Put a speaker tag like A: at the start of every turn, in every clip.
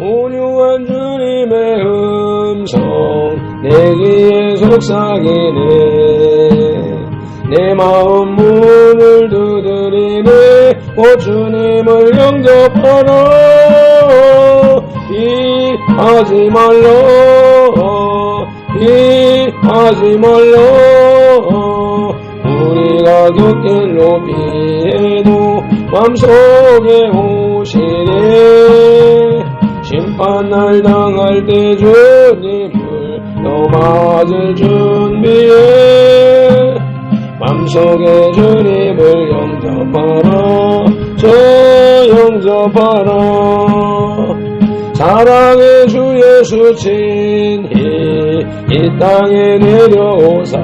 A: 온유한 주님의 음성 내 귀에 속삭이네. 내 마음 문을 두드리네. 곧 주님을 영접하라. 피하지 말라. 피하지 말라. 우리가 곁길로 피해도 맘속에 오시네. 심판날 당할 때 주님을 넘어질 준비해. 맘속에 주님을 영접하라. 저 영접하라. 사랑의 주 예수 친히 이 땅에 내려오사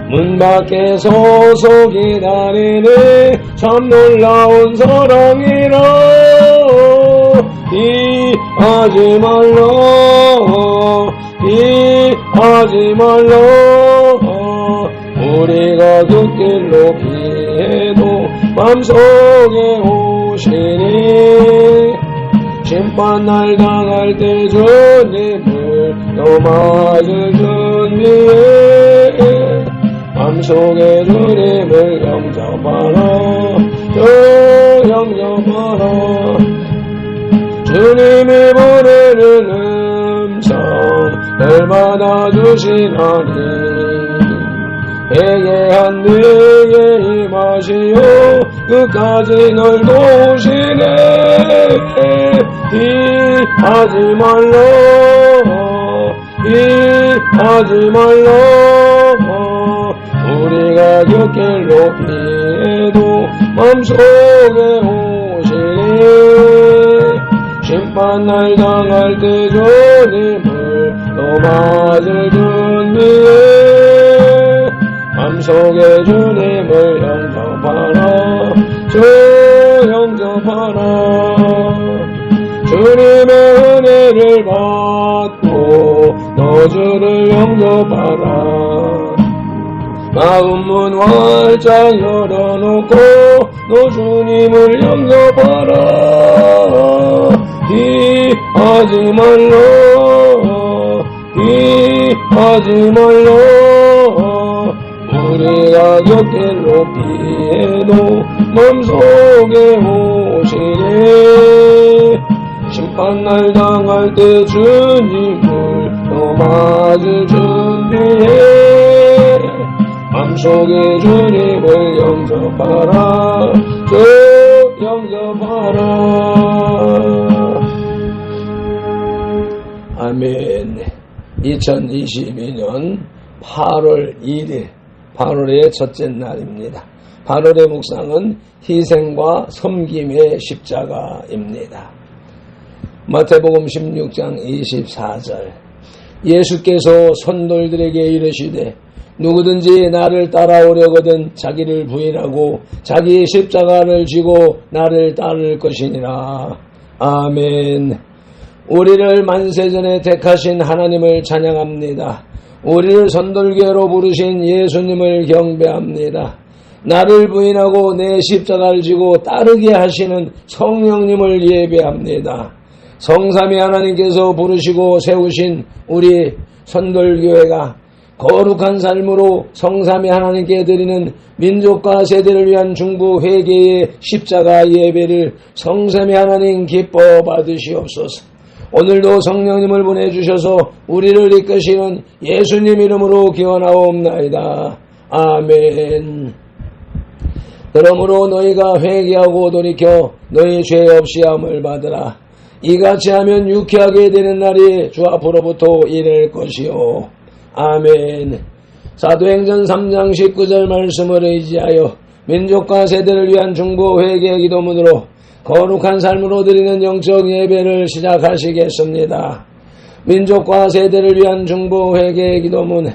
A: 문 밖에 서서 기다리네. 참 놀라운 사랑이라. 피하지 말라. 피하지 말라. 우리가 곁길로 피해도 맘속에 오시니. 심판날 당할 때 주님을 넘어질 준비해. 맘속에 주님을 영접하라. 저 영접하라. 주님의 보내는 음성 널 받아주시나니. 회개한 내게 임하시오. 끝까지 널 도우시네. 피하지 말라. 피하지 말라. 우리가 곁길로 피해도 맘속에 오시네. 심판날 당할 때 주님을 넘어질 준비해. 맘속에 주님을 영접하라. 저 영접하라. 주님의 은혜를 받고 너 주를 영접하라. 마음문 활짝 열어놓고 너 주님을 영접하라. 피하지 말라. 피하지 말라. 우리가 곁길로 피해도 맘속에 오시네. 심판날 당할 때 주님을 넘어질 준비해. 맘속에 주님을 영접하라. 저 영접하라. 아멘. 2022년 8월 1일 8월의 첫째 날입니다. 8월의 묵상은 희생과 섬김의 십자가입니다. 마태복음 16장 24절 예수께서 선돌들에게 이르시되 누구든지 나를 따라오려거든 자기를 부인하고 자기의 십자가를 지고 나를 따를 것이니라. 아멘. 우리를 만세전에 택하신 하나님을 찬양합니다. 우리를 선돌교회로 부르신 예수님을 경배합니다. 나를 부인하고 내 십자가를 지고 따르게 하시는 성령님을 예배합니다. 성삼위 하나님께서 부르시고 세우신 우리 선돌교회가 거룩한 삶으로 성삼위 하나님께 드리는 민족과 세대를 위한 중보 회개의 십자가 예배를 성삼위 하나님 기뻐 받으시옵소서. 오늘도 성령님을 보내주셔서 우리를 이끄시는 예수님 이름으로 기원하옵나이다. 아멘. 그러므로 너희가 회개하고 돌이켜 너희 죄 없이 함을 받으라. 이같이 하면 유쾌하게 되는 날이 주 앞으로부터 이를 것이요. 아멘. 사도행전 3장 19절 말씀을 의지하여 민족과 세대를 위한 중보 회개 기도문으로 거룩한 삶으로 드리는 영적 예배를 시작하시겠습니다. 민족과 세대를 위한 중보 회개 기도문.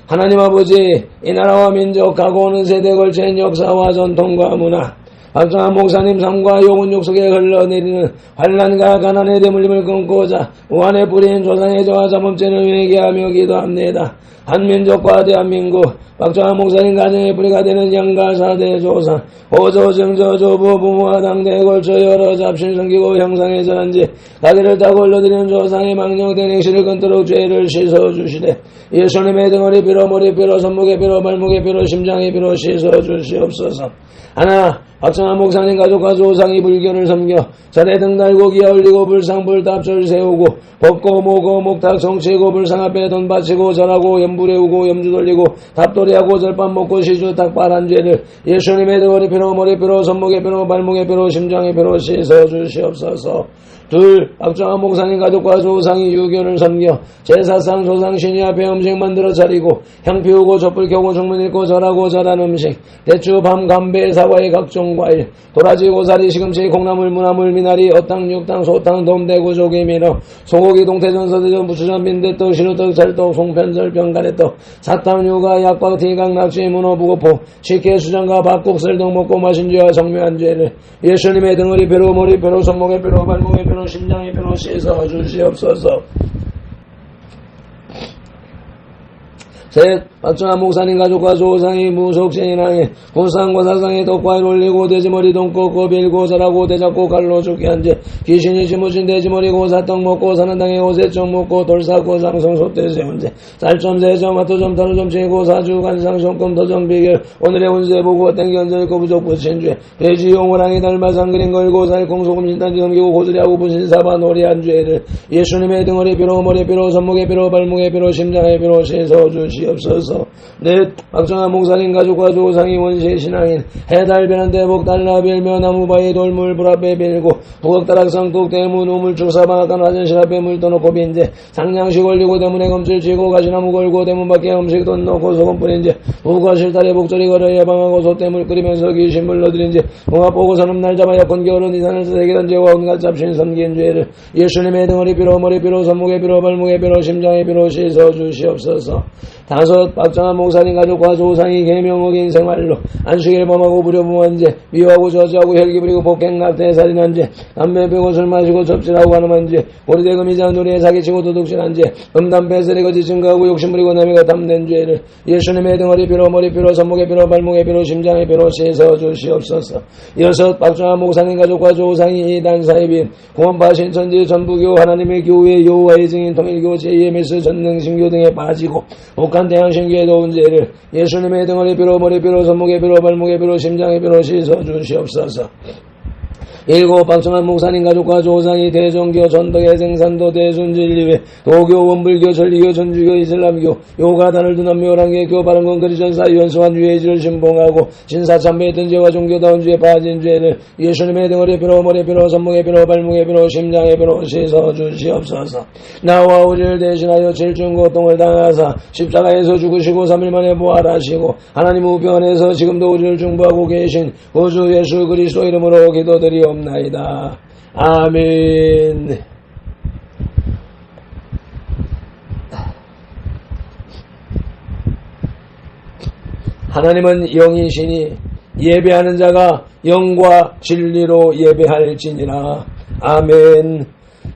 A: 하나님 아버지, 이 나라와 민족 가고 오는 세대에 걸친 역사와 전통과 문화, 박정환 목사님 삶과 영혼육 속에 흘러내리는 환난과 가난의 대물림을 끊고자 우한에 뿌린 조상의 저와 자범죄를 회개하며 기도합니다. 한민족과 대한민국 박정환 목사님 가정의 뿌리가 되는 양가 사대 조상 호조 정조 조부 부모와 당대에 걸쳐 여러 잡신 섬기고 형상에 전한지 가게를 타고 흘러드리는 조상의 망령된 행실을 끊도록 죄를 씻어주시되 예수님의 등허리 피로 머리 피로 손목에 피로 발목에 피로 심장에 피로 씻어주시옵소서. 하나 박정환 목사님 가족과 조상이 불교를 섬겨 절에 등 달고 기어 올리고 불상 불탑절 세우고 법고 모고 목탁 정치고 불상 앞에 돈 바치고 절하고 염불해우고 염주 돌리고 답돌이하고 절밥 먹고 시주 닭발한 죄를 예수님의 등허리 피로 머리 피로 손목에 피로 발목에 피로 심장에 피로 씻어주시옵소서. 둘 박정환 목사님 가족과 조상이 유교를 섬겨 제사상 조상 신이 앞에 음식 만들어 차리고 향 피우고 촛불 켜고 중문 읽고 절하고 절한 음식 대추 밤 감배 사과의 각종 과일 도라지 고사리 시금치 콩나물 무나물 미나리 어탕 육탕 소탕 돔대구 조개미너 소고기 동태전 서대전 부추전 빈대떡 시루떡 찰떡 송편절 병가래떡 사탕 유가 약과 티강 낙지 문어 부고포 식혜 수장과 밥국술 등 먹고 마신 죄와 성묘한 죄를 예수님의 등허리 피로 머리 피로 손목에 피로 발목에 피로 심장에 피로 씻어 주시옵소서. 셋 박정환 목사님 가족과 조상이 무속죄인항에 구상과 사상에 덕과일 올리고 돼지머리 돈 꺾고 빌고 절하고 대잡고 갈로 죽게 한죄 귀신이 지무진 돼지머리 고사떡 먹고 사는 땅에 오세점 먹고 돌사고 상성 소떼 세운죄 쌀점 세점 화토점 타로점 치고 사주 간상 성금 도점 비결 오늘의 운세 보고 땡견절 거부족 부친죄 돼지 용호랑이 달마상 그린 걸고 살콩 소금 진단지 넘기고 고스리하고 부신사바 놀이한 죄를 예수님의 등허리 피로 머리 피로 손목에 피로 발목에 피로 심장에 피로 씻어주시옵소서. 넷 박정환 목사님 가족과 조상이 원시의 신앙인 해달변한 대복 달라별며 나무바위 돌물 불앞에 빌고 부엌다락상 뚝대문 우물 축사방앗간 화장실 앞에 물 떠놓고 빈제 상냥식 올리고 대문에 검질 쥐고 가시나무 걸고 대문 밖에 음식 돈 넣고 소금 뿌린제 부거실 달에 복절이 걸어 예방하고 솥대물 끓이면서 귀신 물러들인제 봉합 보고 선음 날 잡아 약혼 겨울은 이산을 세계던 죄와 온갖 잡신 섬긴 죄를 예수님의 등허리 피로 머리 피로 손목에 피로 발목에 피로 심장에 피로 씻어주시옵소서. 다섯 박정환 목사님 가족과 조상이 계명 어긴 생활로 안식일 범하고 불효부만죄 미워하고 저주하고 혈기 부리고 폭행납 대살인한죄 담배 피고 술 마시고 접질하고 가늠한죄 고리대금이자 놀이에 사기치고 도둑질한죄 음담 배설이 거짓 증거하고 욕심부리고 남이가 탐낸 죄를 예수님의 등허리 피로 머리 피로 손목에 피로 발목에 피로 심장에 피로 씻어주시옵소서. 여섯 박정환 목사님 가족과 조상이 이단 사입인 구원파 신천지 전부교 하나님의 교회 여호와의 증인 통일교 JMS 전능신교 등에 빠지고 북한 대항신교에 도운 죄를 예수님의 등허리 피로 머리 피로 손목에 피로 발목에 피로 심장에 피로 씻어주시옵소서. 일곱 박정환 목사님 가족과 조상이 대종교 전덕의 생산도 대순진리회 도교 원불교 전리교 전주교 이슬람교 요가단을 둔 남묘랑계교 바른건 그리전사 유연수한 유해지를 신봉하고 신사참배했던 죄와 종교다운 죄에 빠진 죄를 예수님의 등허리 피로 머리 피로 손목에 피로 발목에 피로 심장에 피로 씻어주시옵소서. 나와 우리를 대신하여 질중고통을 당하사 십자가에서 죽으시고 3일 만에 부활하시고 하나님 우편에서 지금도 우리를 중보하고 계신 구주 예수 그리스도 이름으로 기도드리옵나이다. 아멘. 하나님은 영이시니 예배하는 자가 영과 진리로 예배할지니라. 아멘.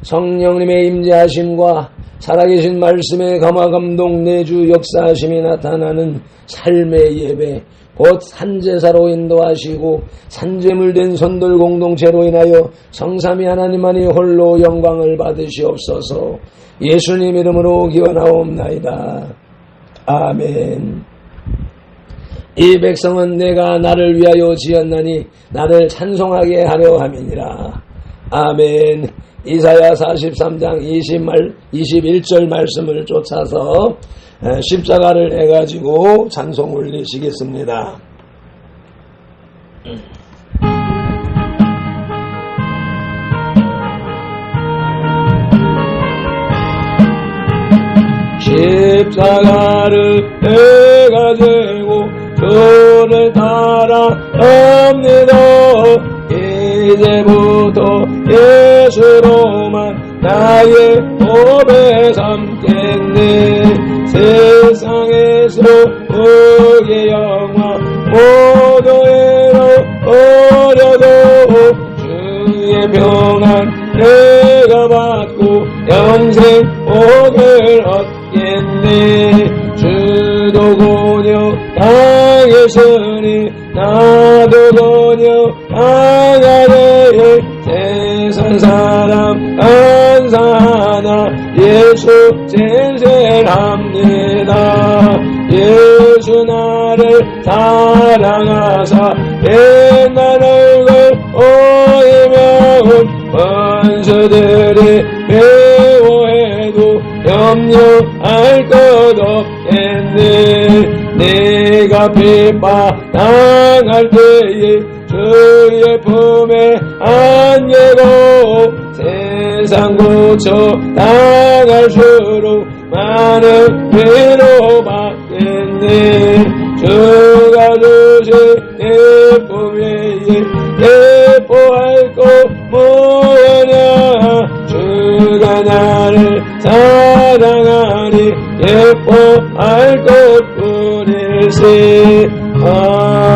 A: 성령님의 임재하심과 살아계신 말씀의 감화감동 내주 역사하심이 나타나는 삶의 예배 곧 산제사로 인도하시고 산제물된 선돌 공동체로 인하여 성삼위 하나님만이 홀로 영광을 받으시옵소서. 예수님 이름으로 기원하옵나이다. 아멘. 이 백성은 내가 나를 위하여 지었나니 나를 찬송하게 하려 함이니라. 아멘. 이사야 43장 21절 말씀을 쫓아서 십자가를 해가지고 찬송 올리시겠습니다. 십자가를 해가지고 주를 따라갑니다. 이제부터 예수로만 나의 법에 삼겠네. 세상에서 그의 영광 모두 잃어버려 평안 내가 받고 영생 복을 얻겠네. 주도 권유 당했으니 나도 권유 당하네. 세상 사람 감사하나 예수 쟁쟁합니다. 예수 나를 사랑하사 옛날 얼굴 오이면 원수들이 미워해도 염려할 것 없겠네. 내가 핍박당할 때에 주의 품에 안기고 세상 고쳐 당할수록 많은 위로 받겠네. 주가 주신 예쁨이 예뻐할 것 뭐냐. 주가 나를 사랑하니 예뻐할 것뿐일세. 아멘.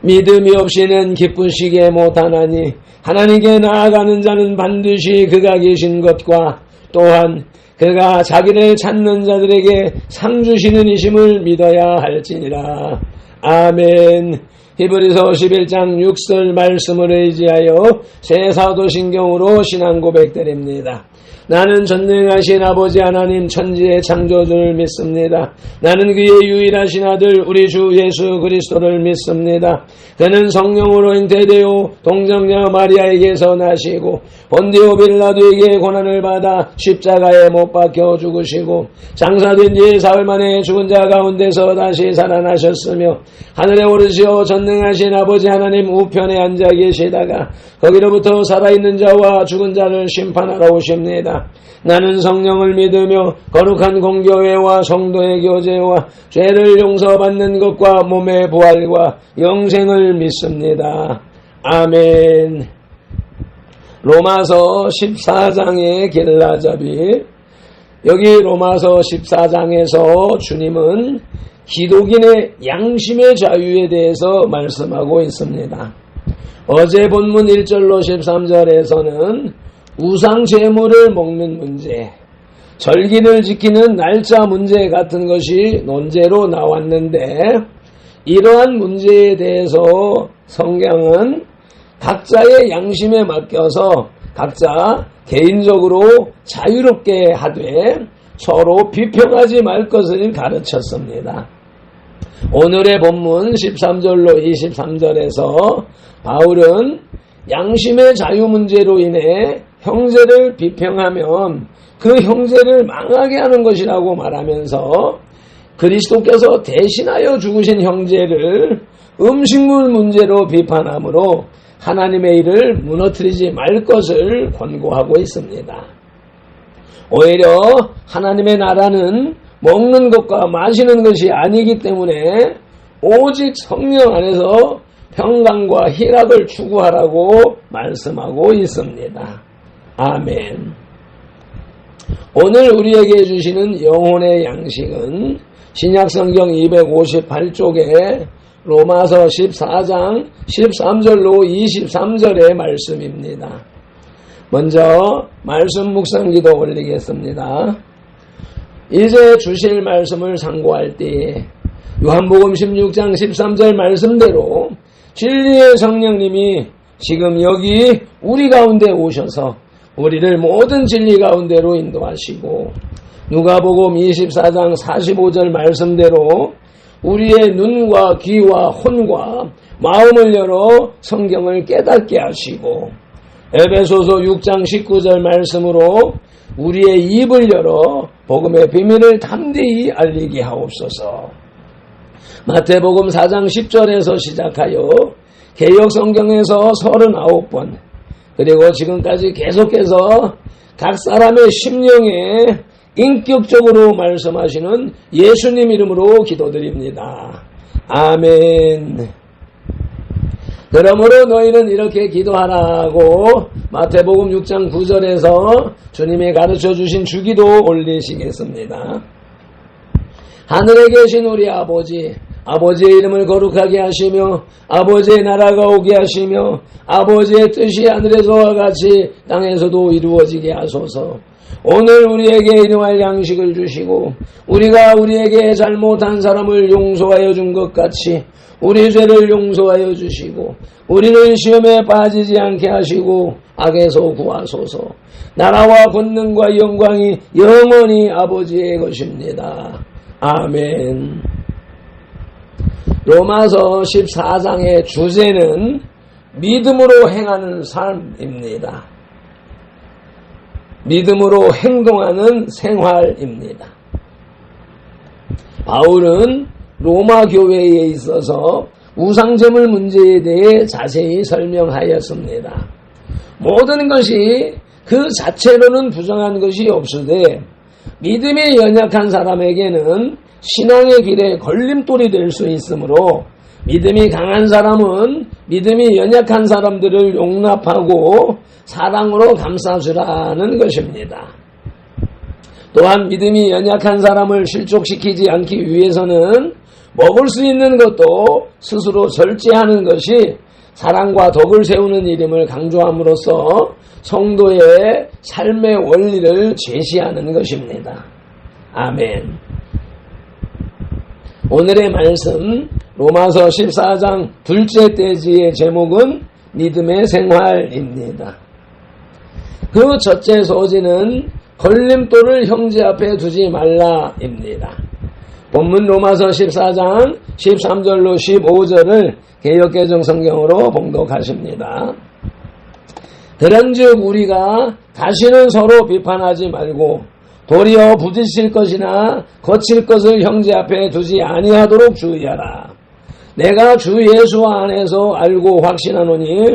A: 믿음이 없이는 기쁘시게 못하나니 하나님께 나아가는 자는 반드시 그가 계신 것과 또한 그가 자기를 찾는 자들에게 상 주시는 이심을 믿어야 할지니라. 아멘. 히브리서 11장 6절 말씀을 의지하여 새 사도신경으로 신앙 고백드립니다. 나는 전능하신 아버지 하나님 천지의 창조주를 믿습니다. 나는 그의 유일하신 아들 우리 주 예수 그리스도를 믿습니다. 그는 성령으로 잉태되어 동정녀 마리아에게서 나시고 본디오 빌라도에게 고난을 받아 십자가에 못 박혀 죽으시고 장사된 지 사흘 만에 죽은 자 가운데서 다시 살아나셨으며 하늘에 오르시어 전능하신 아버지 하나님 우편에 앉아 계시다가 거기로부터 살아있는 자와 죽은 자를 심판하러 오십니다. 나는 성령을 믿으며 거룩한 공교회와 성도의 교제와 죄를 용서받는 것과 몸의 부활과 영생을 믿습니다. 아멘. 로마서 14장의 길라잡이. 여기 로마서 14장에서 주님은 기독인의 양심의 자유에 대해서 말씀하고 있습니다. 어제 본문 1절로 13절에서는 우상 제물을 먹는 문제, 절기를 지키는 날짜 문제 같은 것이 논제로 나왔는데 이러한 문제에 대해서 성경은 각자의 양심에 맡겨서 각자 개인적으로 자유롭게 하되 서로 비평하지 말 것을 가르쳤습니다. 오늘의 본문 13절로 23절에서 바울은 양심의 자유 문제로 인해 형제를 비평하면 그 형제를 망하게 하는 것이라고 말하면서 그리스도께서 대신하여 죽으신 형제를 음식물 문제로 비판하므로 하나님의 일을 무너뜨리지 말 것을 권고하고 있습니다. 오히려 하나님의 나라는 먹는 것과 마시는 것이 아니기 때문에 오직 성령 안에서 평강과 희락을 추구하라고 말씀하고 있습니다. 아멘. 오늘 우리에게 주시는 영혼의 양식은 신약성경 258쪽에 로마서 14장 13절로 23절의 말씀입니다. 먼저 말씀 묵상기도 올리겠습니다. 이제 주실 말씀을 상고할 때 요한복음 16장 13절 말씀대로 진리의 성령님이 지금 여기 우리 가운데 오셔서 우리를 모든 진리 가운데로 인도하시고 누가복음 24장 45절 말씀대로 우리의 눈과 귀와 혼과 마음을 열어 성경을 깨닫게 하시고 에베소서 6장 19절 말씀으로 우리의 입을 열어 복음의 비밀을 담대히 알리게 하옵소서. 마태복음 4장 10절에서 시작하여 개역 성경에서 39번 그리고 지금까지 계속해서 각 사람의 심령에 인격적으로 말씀하시는 예수님 이름으로 기도드립니다. 아멘. 그러므로 너희는 이렇게 기도하라고 마태복음 6장 9절에서 주님이 가르쳐주신 주기도 올리시겠습니다. 하늘에 계신 우리 아버지 아버지의 이름을 거룩하게 하시며 아버지의 나라가 오게 하시며 아버지의 뜻이 하늘에서와 같이 땅에서도 이루어지게 하소서. 오늘 우리에게 일용할 양식을 주시고 우리가 우리에게 잘못한 사람을 용서하여 준 것 같이 우리 죄를 용서하여 주시고 우리는 시험에 빠지지 않게 하시고 악에서 구하소서. 나라와 권능과 영광이 영원히 아버지의 것입니다. 아멘. 로마서 14장의 주제는 믿음으로 행하는 삶입니다. 믿음으로 행동하는 생활입니다. 바울은 로마 교회에 있어서 우상제물 문제에 대해 자세히 설명하였습니다. 모든 것이 그 자체로는 부정한 것이 없으되 믿음이 연약한 사람에게는 신앙의 길에 걸림돌이 될 수 있으므로 믿음이 강한 사람은 믿음이 연약한 사람들을 용납하고 사랑으로 감싸주라는 것입니다. 또한 믿음이 연약한 사람을 실족시키지 않기 위해서는 먹을 수 있는 것도 스스로 절제하는 것이 사랑과 덕을 세우는 이름을 강조함으로써 성도의 삶의 원리를 제시하는 것입니다. 아멘. 오늘의 말씀 로마서 14장 둘째 대지의 제목은 믿음의 생활입니다. 그 첫째 소지는 걸림돌을 형제 앞에 두지 말라입니다. 본문 로마서 14장 13절로 15절을 개역개정 성경으로 봉독하십니다. 그런즉 우리가 다시는 서로 비판하지 말고 도리어 부딪힐 것이나 거칠 것을 형제 앞에 두지 아니하도록 주의하라. 내가 주 예수 안에서 알고 확신하노니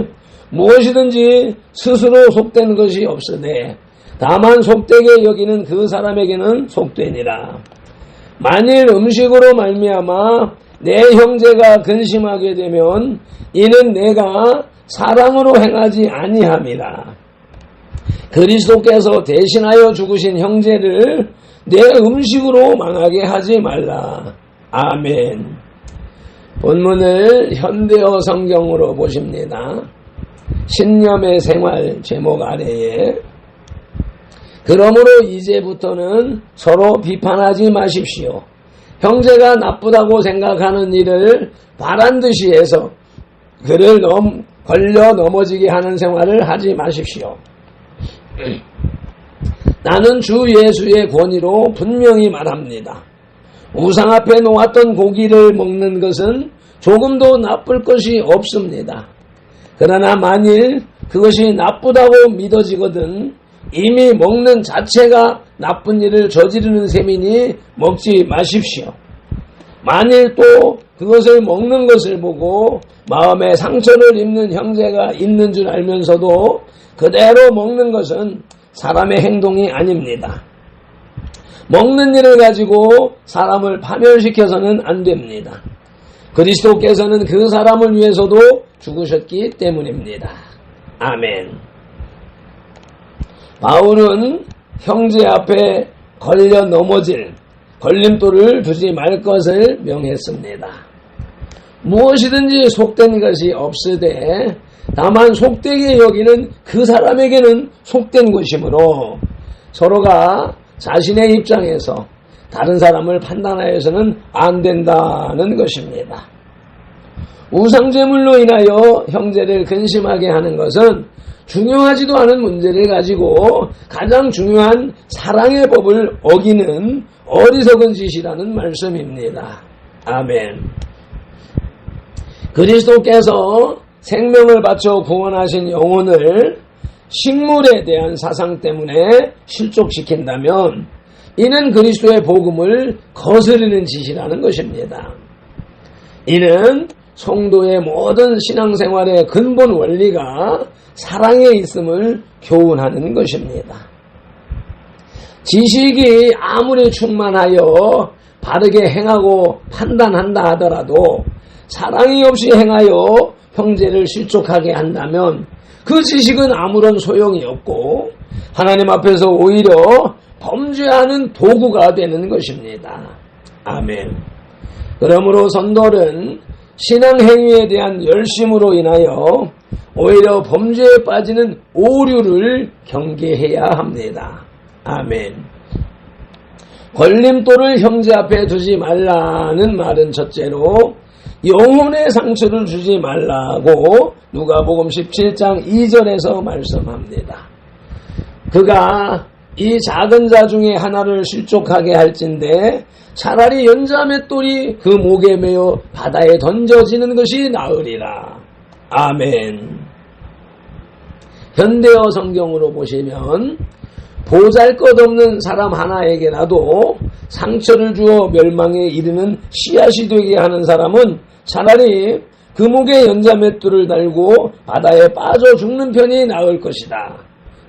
A: 무엇이든지 스스로 속된 것이 없으되 다만 속되게 여기는 그 사람에게는 속되니라. 만일 음식으로 말미암아 내 형제가 근심하게 되면 이는 내가 사랑으로 행하지 아니함이라. 그리스도께서 대신하여 죽으신 형제를 내 음식으로 망하게 하지 말라. 아멘. 본문을 현대어 성경으로 보십니다. 신념의 생활 제목 아래에 그러므로 이제부터는 서로 비판하지 마십시오. 형제가 나쁘다고 생각하는 일을 바란듯이 해서 그를 걸려 넘어지게 하는 생활을 하지 마십시오. 나는 주 예수의 권위로 분명히 말합니다. 우상 앞에 놓았던 고기를 먹는 것은 조금도 나쁠 것이 없습니다. 그러나 만일 그것이 나쁘다고 믿어지거든 이미 먹는 자체가 나쁜 일을 저지르는 셈이니 먹지 마십시오. 만일 또 그것을 먹는 것을 보고 마음에 상처를 입는 형제가 있는 줄 알면서도 그대로 먹는 것은 사람의 행동이 아닙니다. 먹는 일을 가지고 사람을 파멸시켜서는 안 됩니다. 그리스도께서는 그 사람을 위해서도 죽으셨기 때문입니다. 아멘. 바울은 형제 앞에 걸려 넘어질 걸림돌을 두지 말 것을 명했습니다. 무엇이든지 속된 것이 없으되 다만 속되게 여기는 그 사람에게는 속된 것이므로 서로가 자신의 입장에서 다른 사람을 판단하여서는 안 된다는 것입니다. 우상제물로 인하여 형제를 근심하게 하는 것은 중요하지도 않은 문제를 가지고 가장 중요한 사랑의 법을 어기는 어리석은 짓이라는 말씀입니다. 아멘. 그리스도께서 생명을 바쳐 구원하신 영혼을 식물에 대한 사상 때문에 실족시킨다면 이는 그리스도의 복음을 거스르는 짓이라는 것입니다. 이는 성도의 모든 신앙생활의 근본 원리가 사랑에 있음을 교훈하는 것입니다. 지식이 아무리 충만하여 바르게 행하고 판단한다 하더라도 사랑이 없이 행하여 형제를 실족하게 한다면 그 지식은 아무런 소용이 없고 하나님 앞에서 오히려 범죄하는 도구가 되는 것입니다. 아멘. 그러므로 성도는 신앙행위에 대한 열심으로 인하여 오히려 범죄에 빠지는 오류를 경계해야 합니다. 아멘. 걸림돌을 형제 앞에 두지 말라는 말은 첫째로 영혼의 상처를 주지 말라고 누가복음 17장 2절에서 말씀합니다. 그가 이 작은 자 중에 하나를 실족하게 할진대 차라리 연자맷돌이 그 목에 매어 바다에 던져지는 것이 나으리라. 아멘. 현대어 성경으로 보시면 보잘것없는 사람 하나에게라도 상처를 주어 멸망에 이르는 씨앗이 되게 하는 사람은 차라리 그 목에 연자맷돌을 달고 바다에 빠져 죽는 편이 나을 것이다.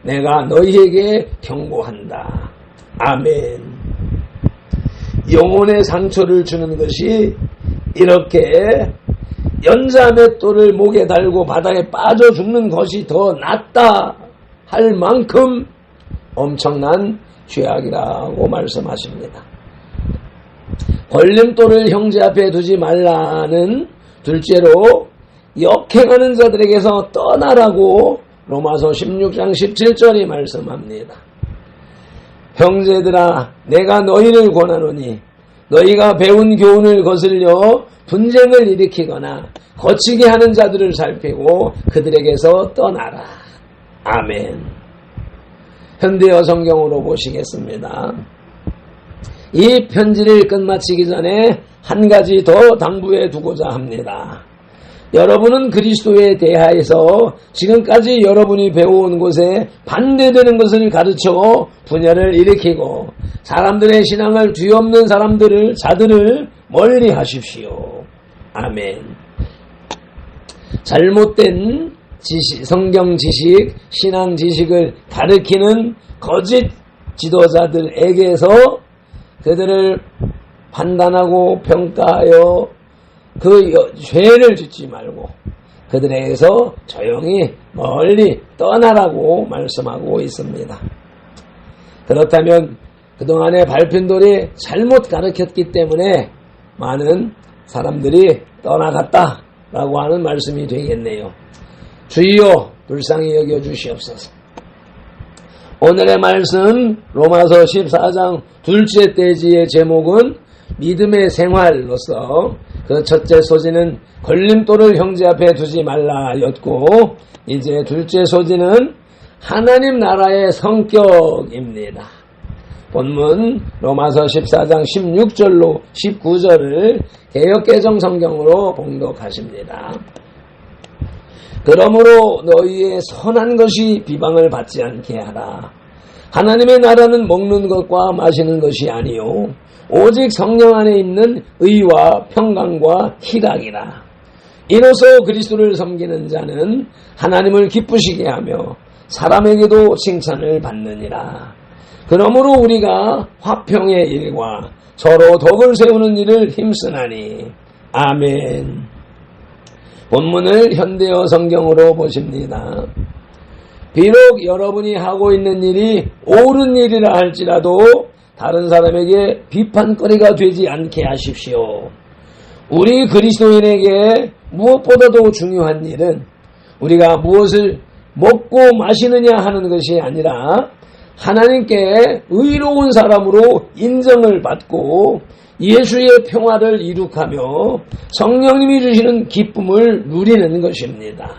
A: 내가 너희에게 경고한다. 아멘. 영혼의 상처를 주는 것이 이렇게 연자맷돌을 목에 달고 바다에 빠져 죽는 것이 더 낫다 할 만큼 엄청난 죄악이라고 말씀하십니다. 걸림돌을 형제 앞에 두지 말라는 둘째로 역행하는 자들에게서 떠나라고 로마서 16장 17절이 말씀합니다. 형제들아 내가 너희를 권하노니 너희가 배운 교훈을 거슬려 분쟁을 일으키거나 거치게 하는 자들을 살피고 그들에게서 떠나라. 아멘. 현대어 성경으로 보시겠습니다. 이 편지를 끝마치기 전에 한 가지 더 당부해 두고자 합니다. 여러분은 그리스도에 대하여서 지금까지 여러분이 배워온 곳에 반대되는 것을 가르쳐 분열을 일으키고 사람들의 신앙을 뒤엎는 자들을 멀리 하십시오. 아멘. 잘못된 지식, 성경 지식, 신앙 지식을 가르치는 거짓 지도자들에게서 그들을 판단하고 평가하여 그 죄를 짓지 말고 그들에게서 조용히 멀리 떠나라고 말씀하고 있습니다. 그렇다면 그동안의 발편돌이 잘못 가르쳤기 때문에 많은 사람들이 떠나갔다라고 하는 말씀이 되겠네요. 주여 불쌍히 여겨주시옵소서. 오늘의 말씀 로마서 14장 둘째 대지의 제목은 믿음의 생활로서 그 첫째 소지는 걸림돌을 형제 앞에 두지 말라였고 이제 둘째 소지는 하나님 나라의 성격입니다. 본문 로마서 14장 16절로 19절을 개역개정 성경으로 봉독하십니다. 그러므로 너희의 선한 것이 비방을 받지 않게 하라. 하나님의 나라는 먹는 것과 마시는 것이 아니요 오직 성령 안에 있는 의와 평강과 희락이라. 이로써 그리스도를 섬기는 자는 하나님을 기쁘시게 하며 사람에게도 칭찬을 받느니라. 그러므로 우리가 화평의 일과 서로 덕을 세우는 일을 힘쓰나니. 아멘. 본문을 현대어 성경으로 보십니다. 비록 여러분이 하고 있는 일이 옳은 일이라 할지라도 다른 사람에게 비판거리가 되지 않게 하십시오. 우리 그리스도인에게 무엇보다도 중요한 일은 우리가 무엇을 먹고 마시느냐 하는 것이 아니라 하나님께 의로운 사람으로 인정을 받고 예수의 평화를 이룩하며 성령님이 주시는 기쁨을 누리는 것입니다.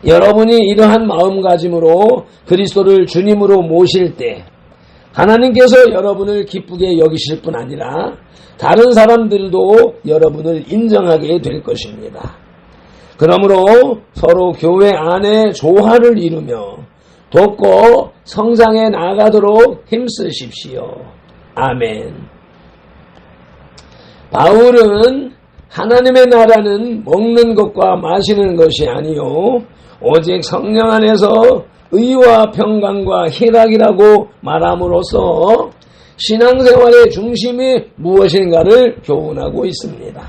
A: 여러분이 이러한 마음가짐으로 그리스도를 주님으로 모실 때 하나님께서 여러분을 기쁘게 여기실 뿐 아니라 다른 사람들도 여러분을 인정하게 될 것입니다. 그러므로 서로 교회 안에 조화를 이루며 돕고 성장해 나가도록 힘쓰십시오. 아멘. 바울은 하나님의 나라는 먹는 것과 마시는 것이 아니요 오직 성령 안에서 의와 평강과 희락이라고 말함으로써 신앙생활의 중심이 무엇인가를 교훈하고 있습니다.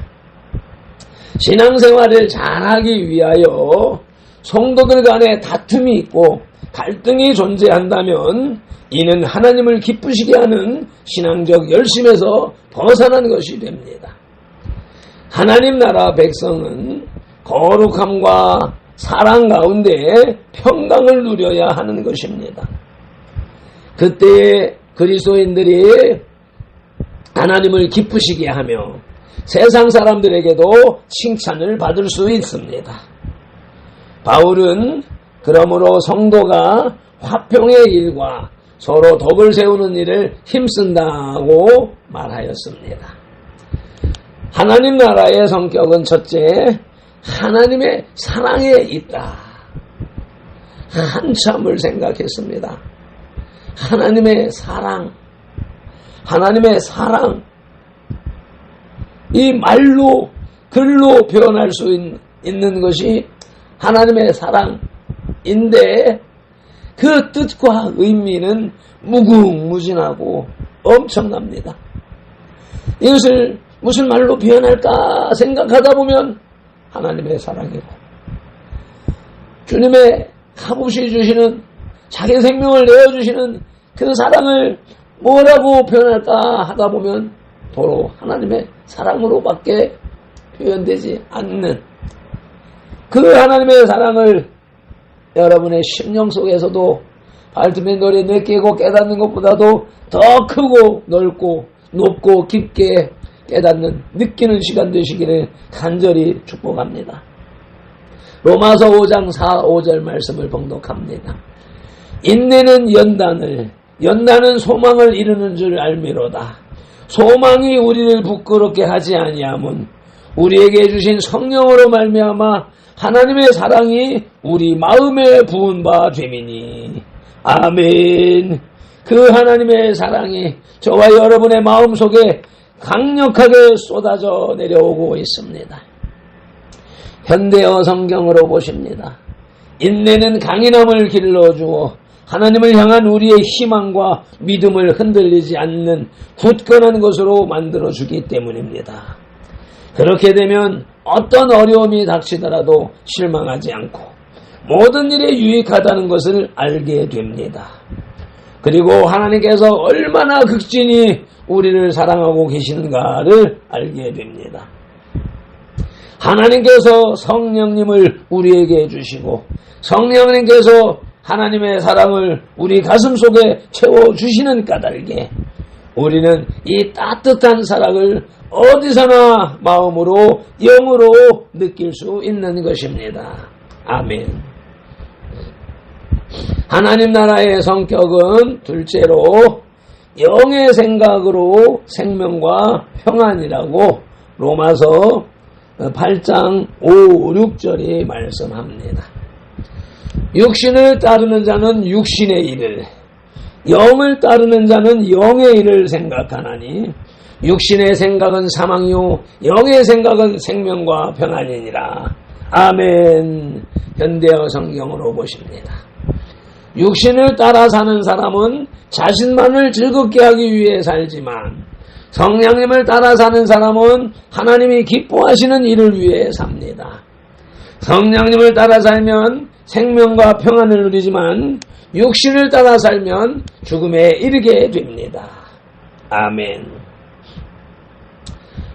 A: 신앙생활을 잘하기 위하여 성도들 간에 다툼이 있고 갈등이 존재한다면 이는 하나님을 기쁘시게 하는 신앙적 열심에서 벗어난 것이 됩니다. 하나님 나라 백성은 거룩함과 사랑 가운데 평강을 누려야 하는 것입니다. 그때 그리스도인들이 하나님을 기쁘시게 하며 세상 사람들에게도 칭찬을 받을 수 있습니다. 바울은 그러므로 성도가 화평의 일과 서로 덕을 세우는 일을 힘쓴다고 말하였습니다. 하나님 나라의 성격은 첫째, 하나님의 사랑에 있다. 한참을 생각했습니다. 하나님의 사랑, 하나님의 사랑, 이 말로, 글로 표현할 수 있는 것이 하나님의 사랑인데 그 뜻과 의미는 무궁무진하고 엄청납니다. 이것을 무슨 말로 표현할까 생각하다 보면 하나님의 사랑이고 주님의 값없이 주시는 자기 생명을 내어주시는 그 사랑을 뭐라고 표현할까 하다 보면 도로 하나님의 사랑으로밖에 표현되지 않는 그 하나님의 사랑을 여러분의 심령 속에서도 발트맨 느끼고 깨닫는 것보다도 더 크고 넓고 높고 깊게 깨닫는 느끼는 시간 되시기를 간절히 축복합니다. 로마서 5장 4, 5절 말씀을 봉독합니다. 인내는 연단은 소망을 이루는 줄 알미로다. 소망이 우리를 부끄럽게 하지 아니함은 우리에게 주신 성령으로 말미암아 하나님의 사랑이 우리 마음에 부은 바 됨이니. 아멘. 그 하나님의 사랑이 저와 여러분의 마음 속에 강력하게 쏟아져 내려오고 있습니다. 현대어 성경으로 보십니다. 인내는 강인함을 길러주어 하나님을 향한 우리의 희망과 믿음을 흔들리지 않는 굳건한 것으로 만들어주기 때문입니다. 그렇게 되면 어떤 어려움이 닥치더라도 실망하지 않고 모든 일에 유익하다는 것을 알게 됩니다. 그리고 하나님께서 얼마나 극진히 우리를 사랑하고 계시는가를 알게 됩니다. 하나님께서 성령님을 우리에게 주시고 성령님께서 하나님의 사랑을 우리 가슴 속에 채워주시는 까닭에 우리는 이 따뜻한 사랑을 어디서나 마음으로 영으로 느낄 수 있는 것입니다. 아멘. 하나님 나라의 성격은 둘째로 영의 생각으로 생명과 평안이라고 로마서 8장 5, 6절이 말씀합니다. 육신을 따르는 자는 육신의 일을, 영을 따르는 자는 영의 일을 생각하나니 육신의 생각은 사망이요 영의 생각은 생명과 평안이니라. 아멘. 현대어 성경으로 보십니다. 육신을 따라 사는 사람은 자신만을 즐겁게 하기 위해 살지만 성령님을 따라 사는 사람은 하나님이 기뻐하시는 일을 위해 삽니다. 성령님을 따라 살면 생명과 평안을 누리지만 육신을 따라 살면 죽음에 이르게 됩니다. 아멘.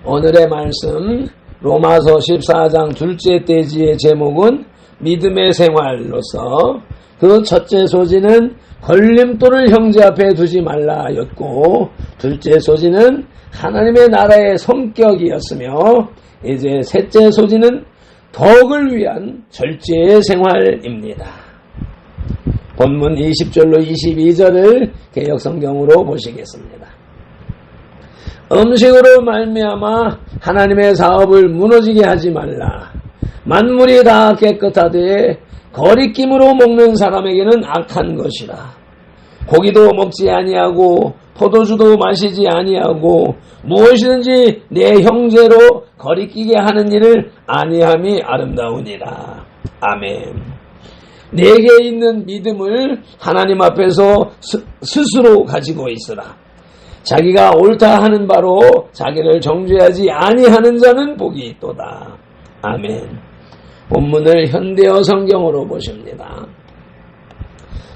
A: 오늘의 말씀 로마서 14장 둘째 대지의 제목은 믿음의 생활로서 그 첫째 소지는 걸림돌을 형제 앞에 두지 말라였고 둘째 소지는 하나님의 나라의 성격이었으며 이제 셋째 소지는 덕을 위한 절제의 생활입니다. 본문 20절로 22절을 개역성경으로 보시겠습니다. 음식으로 말미암아 하나님의 사업을 무너지게 하지 말라. 만물이 다 깨끗하되 거리낌으로 먹는 사람에게는 악한 것이라. 고기도 먹지 아니하고 포도주도 마시지 아니하고 무엇이든지 내 형제로 거리끼게 하는 일을 아니함이 아름다우니라. 아멘. 내게 있는 믿음을 하나님 앞에서 스스로 가지고 있으라. 자기가 옳다 하는 바로 자기를 정죄하지 아니하는 자는 복이 있도다. 아멘. 본문을 현대어 성경으로 보십니다.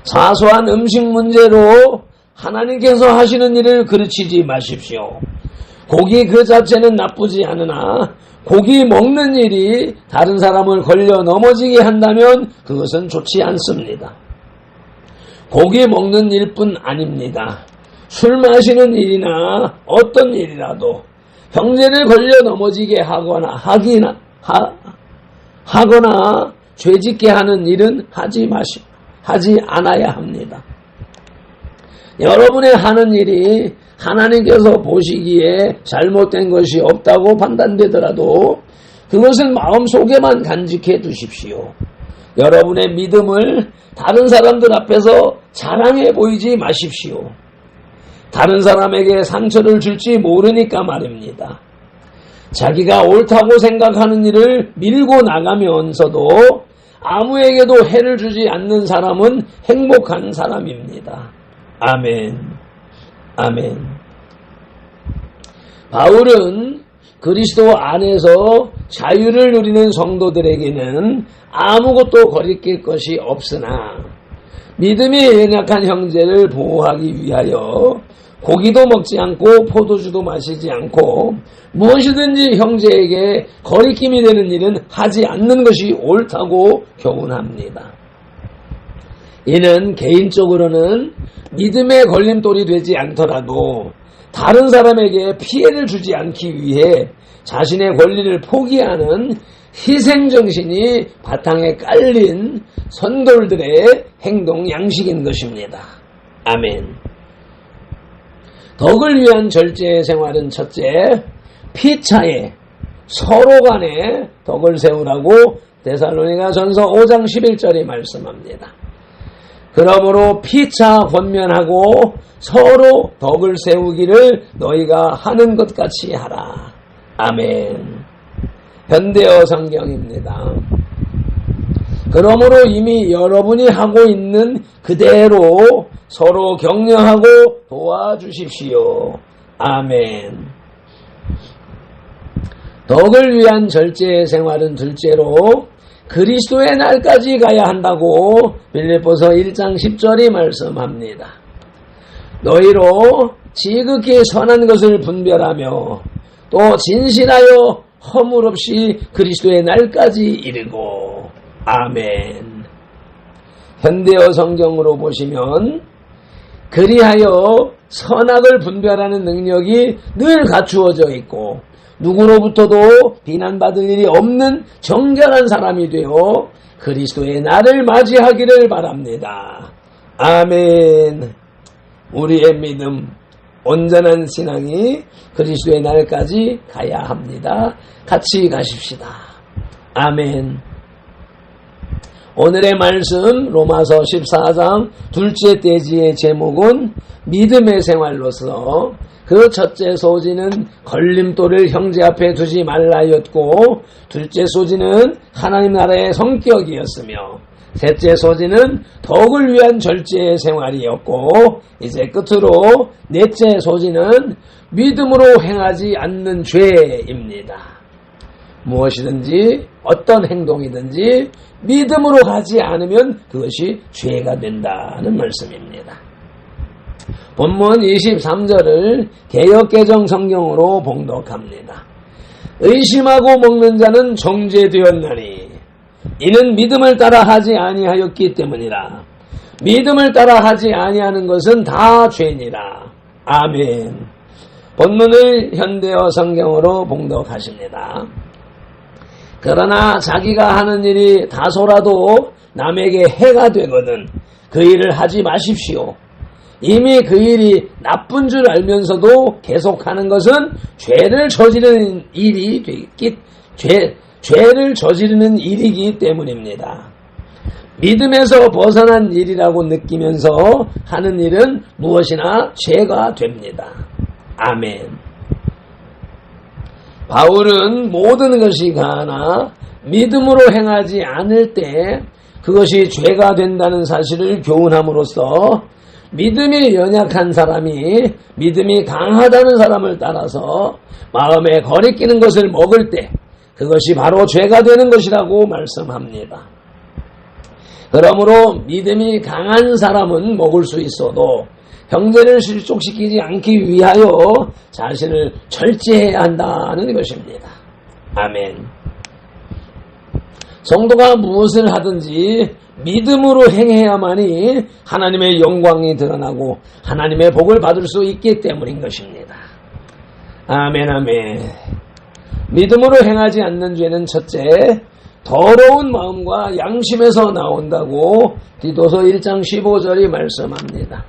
A: 사소한 음식 문제로 하나님께서 하시는 일을 그르치지 마십시오. 고기 그 자체는 나쁘지 않으나 고기 먹는 일이 다른 사람을 걸려 넘어지게 한다면 그것은 좋지 않습니다. 고기 먹는 일뿐 아닙니다. 술 마시는 일이나 어떤 일이라도 형제를 걸려 넘어지게 하거나 죄짓게 하는 일은 하지 않아야 합니다. 여러분의 하는 일이 하나님께서 보시기에 잘못된 것이 없다고 판단되더라도 그것은 마음속에만 간직해 두십시오. 여러분의 믿음을 다른 사람들 앞에서 자랑해 보이지 마십시오. 다른 사람에게 상처를 줄지 모르니까 말입니다. 자기가 옳다고 생각하는 일을 밀고 나가면서도 아무에게도 해를 주지 않는 사람은 행복한 사람입니다. 아멘. 아멘. 바울은 그리스도 안에서 자유를 누리는 성도들에게는 아무것도 거리낄 것이 없으나 믿음이 연약한 형제를 보호하기 위하여 고기도 먹지 않고 포도주도 마시지 않고 무엇이든지 형제에게 거리낌이 되는 일은 하지 않는 것이 옳다고 교훈합니다. 이는 개인적으로는 믿음의 걸림돌이 되지 않더라도 다른 사람에게 피해를 주지 않기 위해 자신의 권리를 포기하는 희생정신이 바탕에 깔린 선돌들의 행동 양식인 것입니다. 아멘. 덕을 위한 절제 생활은 첫째, 피차에 서로 간에 덕을 세우라고 데살로니가전서 5장 11절에 말씀합니다. 그러므로 피차 권면하고 서로 덕을 세우기를 너희가 하는 것 같이 하라. 아멘. 현대어 성경입니다. 그러므로 이미 여러분이 하고 있는 그대로 서로 격려하고 도와주십시오. 아멘. 덕을 위한 절제 생활은 둘째로 그리스도의 날까지 가야 한다고 빌립보서 1장 10절이 말씀합니다. 너희로 지극히 선한 것을 분별하며 또 진실하여 허물 없이 그리스도의 날까지 이르고. 아멘. 현대어 성경으로 보시면 그리하여 선악을 분별하는 능력이 늘 갖추어져 있고 누구로부터도 비난받을 일이 없는 정결한 사람이 되어 그리스도의 날을 맞이하기를 바랍니다. 아멘. 우리의 믿음, 온전한 신앙이 그리스도의 날까지 가야 합니다. 같이 가십시다. 아멘. 오늘의 말씀 로마서 14장 둘째 대지의 제목은 믿음의 생활로서 그 첫째 소지는 걸림돌을 형제 앞에 두지 말라였고 둘째 소지는 하나님 나라의 성격이었으며 셋째 소지는 덕을 위한 절제 생활이었고 이제 끝으로 넷째 소지는 믿음으로 행하지 않는 죄입니다. 무엇이든지 어떤 행동이든지 믿음으로 하지 않으면 그것이 죄가 된다는 말씀입니다. 본문 23절을 개역개정 성경으로 봉독합니다. 의심하고 먹는 자는 정죄되었나니 이는 믿음을 따라 하지 아니하였기 때문이라. 믿음을 따라 하지 아니하는 것은 다 죄니라. 아멘. 본문을 현대어 성경으로 봉독하십니다. 그러나 자기가 하는 일이 다소라도 남에게 해가 되거든 그 일을 하지 마십시오. 이미 그 일이 나쁜 줄 알면서도 계속하는 것은 죄를 저지르는 일이기 때문입니다. 믿음에서 벗어난 일이라고 느끼면서 하는 일은 무엇이나 죄가 됩니다. 아멘. 바울은 모든 것이 가나 믿음으로 행하지 않을 때 그것이 죄가 된다는 사실을 교훈함으로써 믿음이 연약한 사람이 믿음이 강하다는 사람을 따라서 마음에 거리끼는 것을 먹을 때 그것이 바로 죄가 되는 것이라고 말씀합니다. 그러므로 믿음이 강한 사람은 먹을 수 있어도 형제를 실족시키지 않기 위하여 자신을 절제해야 한다는 것입니다. 아멘. 성도가 무엇을 하든지 믿음으로 행해야만이 하나님의 영광이 드러나고 하나님의 복을 받을 수 있기 때문인 것입니다. 아멘, 아멘. 믿음으로 행하지 않는 죄는 첫째, 더러운 마음과 양심에서 나온다고 디도서 1장 15절이 말씀합니다.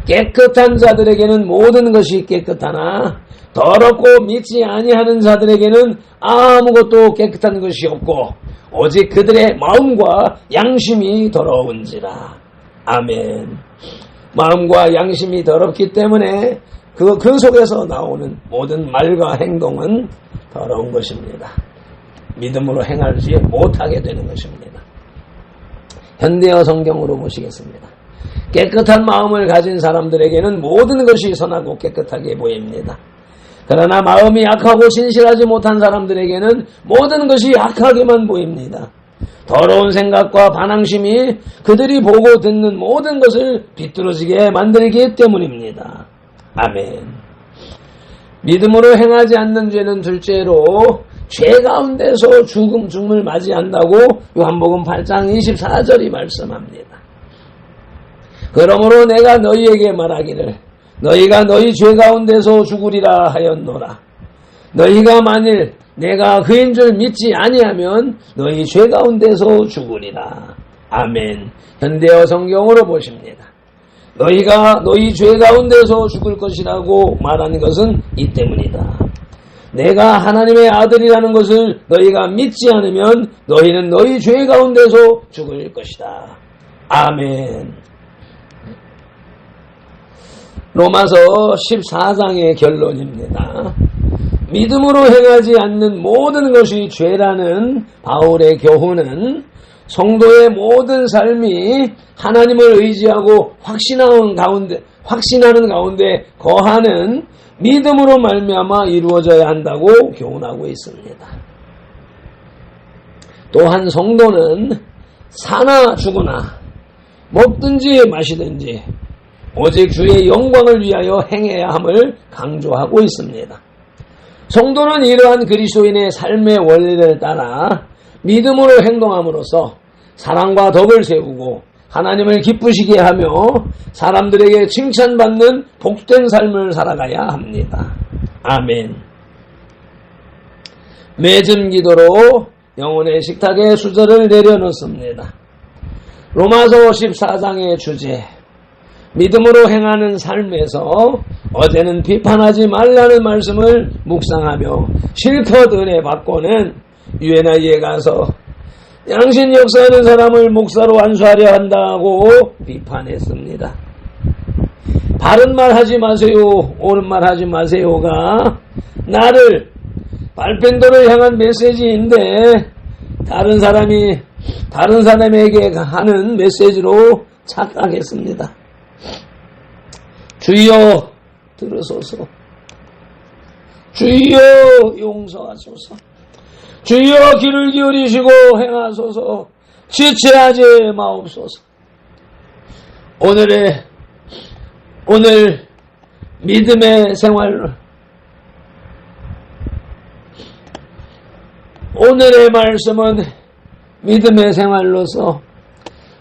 A: 깨끗한 자들에게는 모든 것이 깨끗하나 더럽고 믿지 아니하는 자들에게는 아무것도 깨끗한 것이 없고 오직 그들의 마음과 양심이 더러운지라. 아멘. 마음과 양심이 더럽기 때문에 그 속에서 나오는 모든 말과 행동은 더러운 것입니다. 믿음으로 행하지 못하게 되는 것입니다. 현대어 성경으로 보시겠습니다. 깨끗한 마음을 가진 사람들에게는 모든 것이 선하고 깨끗하게 보입니다. 그러나 마음이 약하고 신실하지 못한 사람들에게는 모든 것이 악하게만 보입니다. 더러운 생각과 반항심이 그들이 보고 듣는 모든 것을 비뚤어지게 만들기 때문입니다. 아멘. 믿음으로 행하지 않는 죄는 둘째로 죄 가운데서 죽음을 맞이한다고 요한복음 8장 24절이 말씀합니다. 그러므로 내가 너희에게 말하기를 너희가 너희 죄 가운데서 죽으리라 하였노라. 너희가 만일 내가 그인 줄 믿지 아니하면 너희 죄 가운데서 죽으리라. 아멘. 현대어 성경으로 보십니다. 너희가 너희 죄 가운데서 죽을 것이라고 말하는 것은 이 때문이다. 내가 하나님의 아들이라는 것을 너희가 믿지 않으면 너희는 너희 죄 가운데서 죽을 것이다. 아멘. 로마서 14장의 결론입니다. 믿음으로 행하지 않는 모든 것이 죄라는 바울의 교훈은 성도의 모든 삶이 하나님을 의지하고 확신하는 가운데 거하는 믿음으로 말미암아 이루어져야 한다고 교훈하고 있습니다. 또한 성도는 사나 죽으나 먹든지 마시든지 오직 주의 영광을 위하여 행해야 함을 강조하고 있습니다. 성도는 이러한 그리스도인의 삶의 원리를 따라 믿음으로 행동함으로써 사랑과 덕을 세우고 하나님을 기쁘시게 하며 사람들에게 칭찬받는 복된 삶을 살아가야 합니다. 아멘. 맺음 기도로 영혼의 식탁에 수저를 내려놓습니다. 로마서 14장의 주제 믿음으로 행하는 삶에서 어제는 비판하지 말라는 말씀을 묵상하며 실컷 은혜 받고는 UNI에 가서 양심 역사하는 사람을 목사로 안수하려 한다고 비판했습니다. 바른 말 하지 마세요, 옳은 말 하지 마세요가 나를 발펜도를 향한 메시지인데 다른 사람에게 하는 메시지로 착각했습니다. 주여 들으소서. 주여 용서하소서. 주여 귀를 기울이시고 행하소서. 지체하지 마옵소서. 오늘 믿음의 생활, 오늘의 말씀은 믿음의 생활로서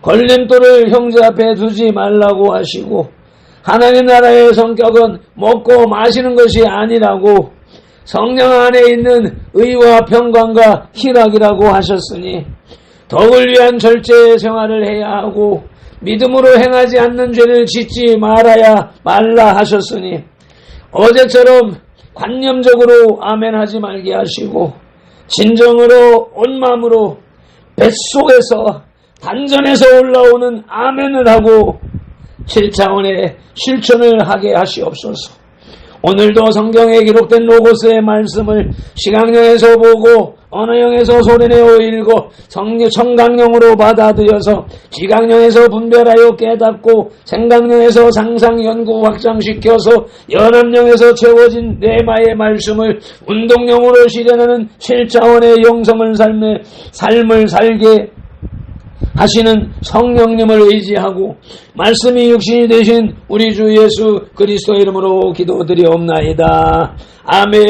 A: 걸림돌을 형제 앞에 두지 말라고 하시고 하나님 나라의 성격은 먹고 마시는 것이 아니라고 성령 안에 있는 의와 평강과 희락이라고 하셨으니 덕을 위한 절제 생활을 해야 하고 믿음으로 행하지 않는 죄를 짓지 말라 하셨으니 어제처럼 관념적으로 아멘하지 말게 하시고 진정으로 온 마음으로 뱃속에서 단전에서 올라오는 아멘을 하고 7차원의 실천을 하게 하시옵소서. 오늘도 성경에 기록된 로고스의 말씀을 시각령에서 보고 언어형에서 소리내어 읽고 청각령으로 받아들여서 지각령에서 분별하여 깨닫고 생각령에서 상상 연구 확장시켜서 연합령에서 채워진 내마의 말씀을 운동령으로 실현하는 실자원의 영성을 삶을 살게 하시는 성령님을 의지하고 말씀이 육신이 되신 우리 주 예수 그리스도의 이름으로 기도드리옵나이다. 아멘.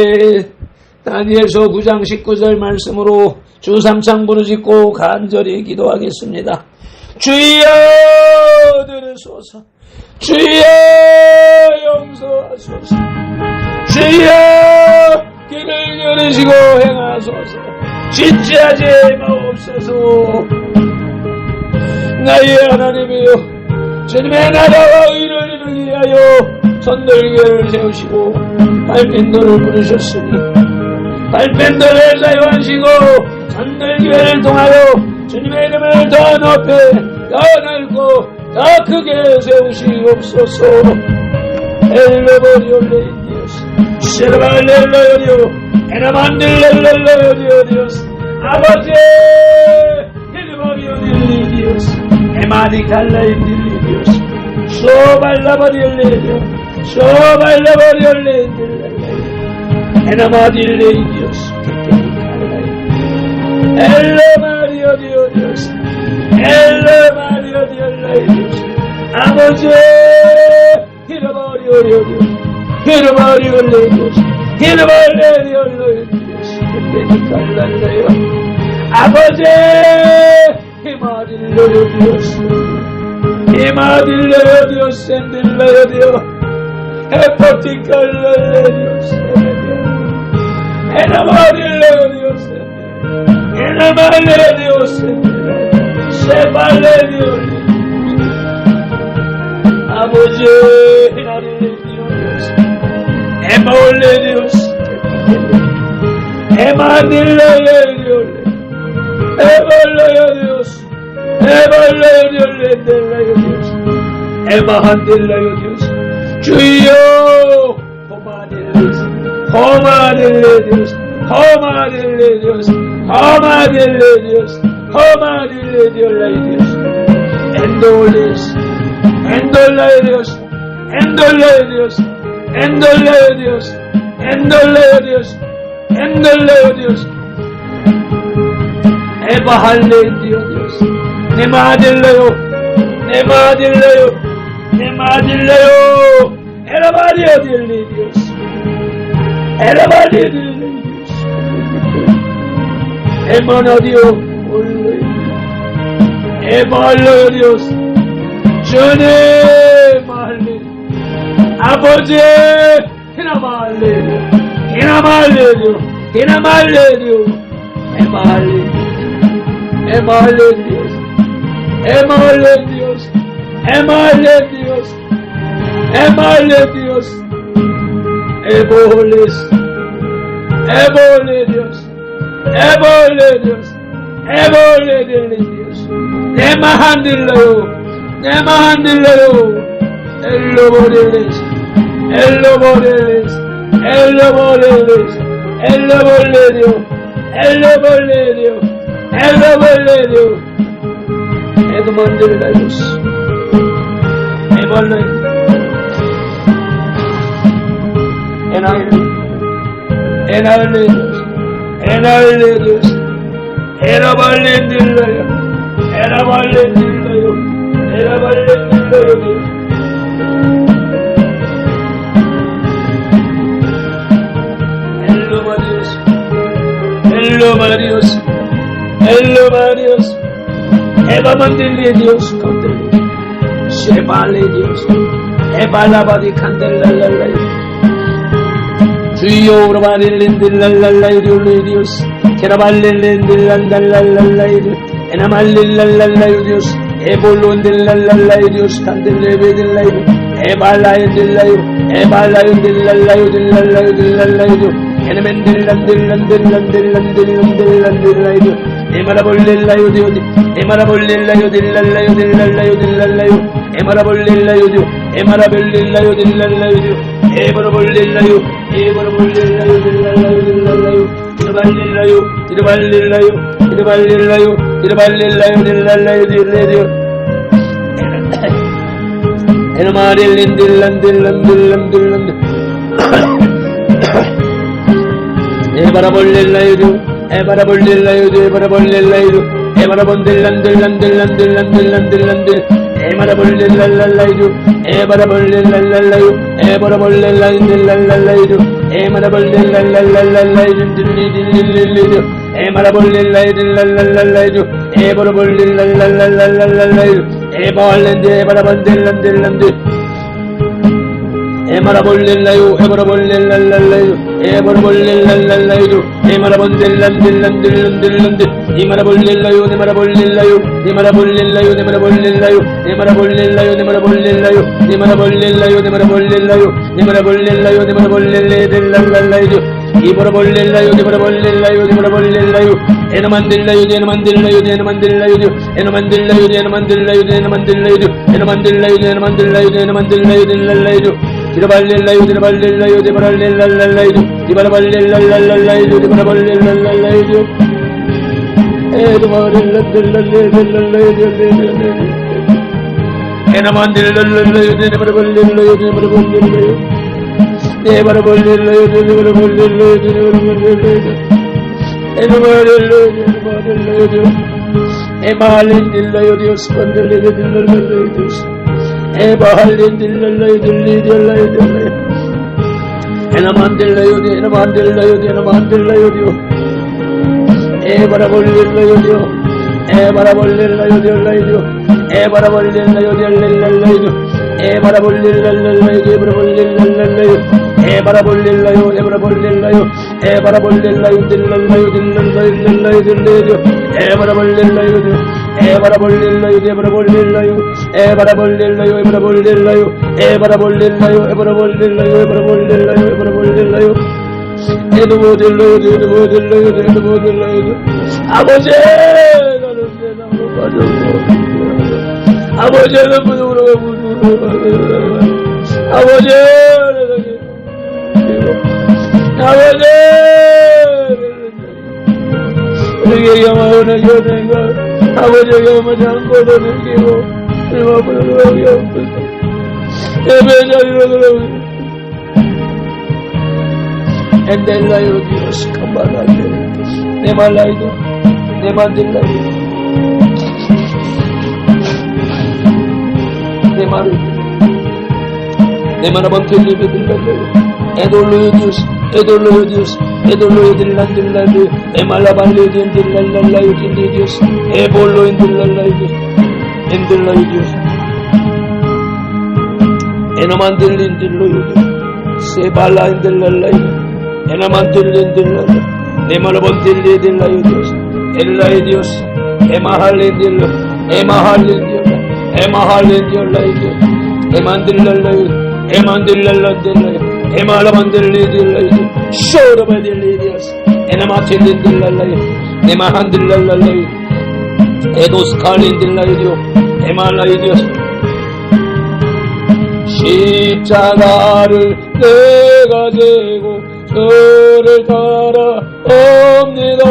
A: 다니엘서 9장 19절 말씀으로 주 3창 부르짖고 간절히 기도하겠습니다. 주여 들으소서. 주여 용서하소서. 주여 길을 열으시고 행하소서. 진지하지 마옵소서. 나의 하나님이여, 주님의 나라와 의를 이루기 위하여 선들교회를 세우시고 발핀도를 부르셨으니 발핀도를 사용하시고 선들교회를 통하여 주님의 이름을 더 높이 더 넓고 더 크게 세우시옵소서. 엘로버리올레인디오스 쉐르발렐로요디오 에나만딜렐렐로요디오디오스 아버지 엘로버리올레인디오스 에마디칼라인딜리디오스 소발라버리올레디오 소발라버리올레인딜레 에나마딜레인디오스 엘로마리오디오디오스 엘로마리오디올레이디오스 아버지 히르바리오디오디오스 히르바리올레이디오스 히르바리올레이디오스 에마디칼라인데요 아버지 히마딜레오디오스 히마딜레오디오스 엔딜레오디오 헤포티칼레오디오스 에나마딜레오디오스 에나마딜레오디오스 세발레디오스 아버지 히나릴레디오스 에마올레디오스 에마딜레오디오스 에발레오디오스 에발레오디오스 에마한딜레오디오스 주여 호마딜레오스 호마딜레오스 호마딜레오스 호마딜레오스 호마딜레오스 엔돌레오스 엔돌레오스 엔돌레오스 엔돌레오스 엔돌레오스 엔돌레오스 에바할레디오디오스 네마딜레오 네마딜레오 네마딜레오 에라바디오딜리디오스 에라바디오딜리디오스 에마나디오 에발레디오스 주님 말레 아버지 히나말레디오 히나말레디오 히나말레디오 에말레디오 에말레디오스 에말레디오스 에말레디오스 에말레디오스 에볼레스 에볼레디오스 에볼레디오스 에볼레디오스 네마한딜레오 네마한딜레오 엘로보레레스 엘로보레레스 엘로보레레스 엘로볼레디오 엘로볼레디오 엘로볼레디오 에드만딜레오스 에볼레 에나일레디오스 에나일레디오스 에라발렌딜레요 에라발렌딜레요 에라발렌딜레요 엘로마리오스 엘로마리오스 엘로마리오스 에바만딜레디오스 칸델레 쉐발레디오스 에발라바디 칸델랄랄라이 주요 오라바릴린딜랄랄라이디올레디오스 케라발릴린딜랄랄랄라이디 에나말릴랄랄라이디오스 에볼론딜랄랄라이디오스 칸델레베딜라이디 에발라이딜라이디 에발라이딜랄라이딜랄라이딜랄라이디 에나멘딜란딜란딜란딜란딜란딜란딜라이디 에마라볼릴라이디오디 에마라볼릴라이딜랄라이딜랄라이딜랄라이디 에마라볼릴라이디 에마라볼릴라이딜랄라이디 에버라볼릴라이디 에버라볼릴라이딜랄라이딜랄라이디 Tirballillayu, Tirballillayu, Tirballillayu, Tirballillayu, Tirballillayu, Tirballillayu. Enamadilin, Dillan, Dillan, Dillan, Dillan. Ebarabollillayu, Ebarabollillayu, Ebarabollillayu, Ebarabondillan, Dillan, Dillan, Dillan, Dillan, Dillan, Dillan. Emarabollillayu, Ebarabollillayu, Ebarabollillayu, Dillalalayu, Emarabollillayu, Dillidillayu, Emarabollillayu, Dillalalayu, Ebarabollillayu, Ebalende, Ebarabondillan, Dillan, Emarabollillayu, Ebarabollillayu, Ebarabollillayu, Emarabondillan, Dillan, Dillan, Dillan, Emarabollillayu, Emarabollillayu, Emarabollillayu, Emarabollillayu, Emarabollillayu, Emarabollillayu, Emarabollillayu, Emarabollillayu, Emarabollillayu, Emarabollillayu, Dillalalayu, Ebarabollillayu, Ebarabollillayu, Emarabollillayu, Enamandillayu, Enamandillayu, Enamandillayu, Enamandillayu, Enamandillayu, Enamandillayu, Enamandillayu, Enamandillayu, Enamandillayu, Dillalalayu. Tirballillayu, Tirballillayu, Tirballillayu, Tirballillayu, Tirballillayu. Enamandillayu, Tirballillayu, Tirballillayu. Tirballillayu, Tirballillayu, Tirballillayu. Enamandillayu, Emalindillayu, Dios, Pandalillillayu, Dios. Ebahallillayu, Dillidillayu, Enamandillayu, Enamandillayu, Enamandillayu, Dios. Ebarabollillayu, Ebarabollillayu, Dillidillayu, Ebarabollillayu, Dillidillayu, Ebarabollillayu, Ebarabollillayu, Ebarabollillayu, Ebarabollillayu, Ebarabollillayu, Dillidillayu, Dillidillayu, Dillidillayu, Ebarabollillayu, Ebarabollillayu, Ebarabollillayu, Ebarabollillayu, Ebarabollillayu, Ebarabollillayu, Ebarabollillayu, Ebarabollillayu, Ebarabollillayu. Ebarabollillayu. 아버지, 나는 내 나무로 빠졌고, 아버지는 무릎으로 아버지, 아버지, 우리에게 영화오는 교회가 아버지가 장고도 느끼고 일마보는 여기 없어서 예배자리로 그러면 엔델라요 Dios cambalate ne malaido ne mandillayo ne marido ne manabantelli bidillayo edolloyo Dios edolloyo Dios edolloyo dillandillayo e malaballo dillallayo Dios e bollo indillayo Dios e no mandillindillayo se balla indillayo Enamandillayu, Emalabondillayu, Dios, Elayu Dios, Emahalindillo, Emahalindillo, Emahalindillo, Emandillayu, Emandillayu, Emalabondillayu, Shorabadillayu, Dios, Enamatindillo, Emahandillayu, Edoscalindillayu, Emalayu Dios. 십자가를 내가 지고 주를 따라옵니다.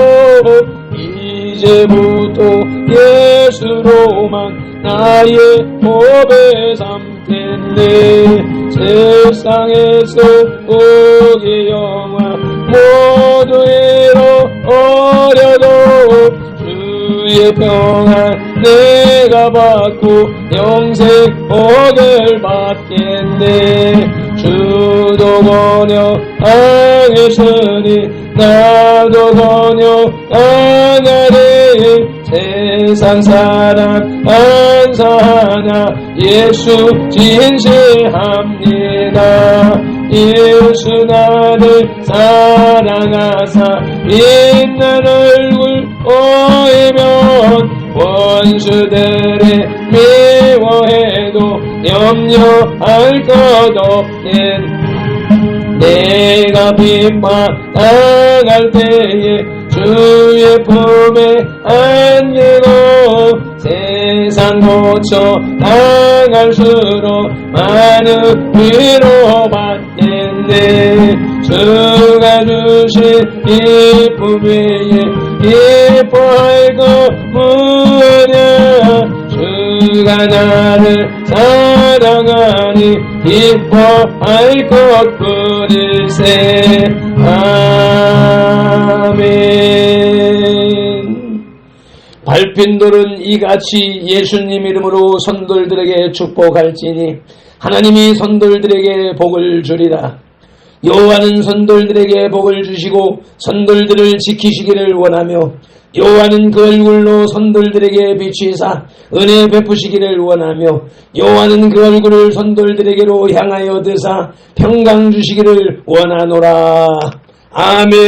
A: 이제부터 예수로만 나의 보배 삼겠네. 세상에서 오기 영화 모두 잃어버려도 주의 평안 내가 받고 영생 복을 받겠네. 주도 번영하겠으니 나도 번영하나니 세상 사랑 안사하나 예수 진실합니다. 예수 나를 사랑하사 빛난 얼굴 보이면 원수들의 미워해도 염려할 것 없네. 내가 핍박당할 때에 주의 품에 안기고 세상 고쳐 당할수록 많은 위로 받겠네. 있네. 주가 주신 기쁨 위에 기뻐할 것 뭐냐. 주가 나를 사랑하니 기뻐할 것 뿐일세. 아멘. 밟힌 돌은 이같이 예수님 이름으로 선돌들에게 축복할지니 하나님이 선돌들에게 복을 주리라. 여호와는 선돌들에게 복을 주시고 선돌들을 지키시기를 원하며 여호와는 그 얼굴로 선돌들에게 비추사 은혜 베푸시기를 원하며 여호와는 그 얼굴을 선돌들에게로 향하여 드사 평강 주시기를 원하노라. 아멘.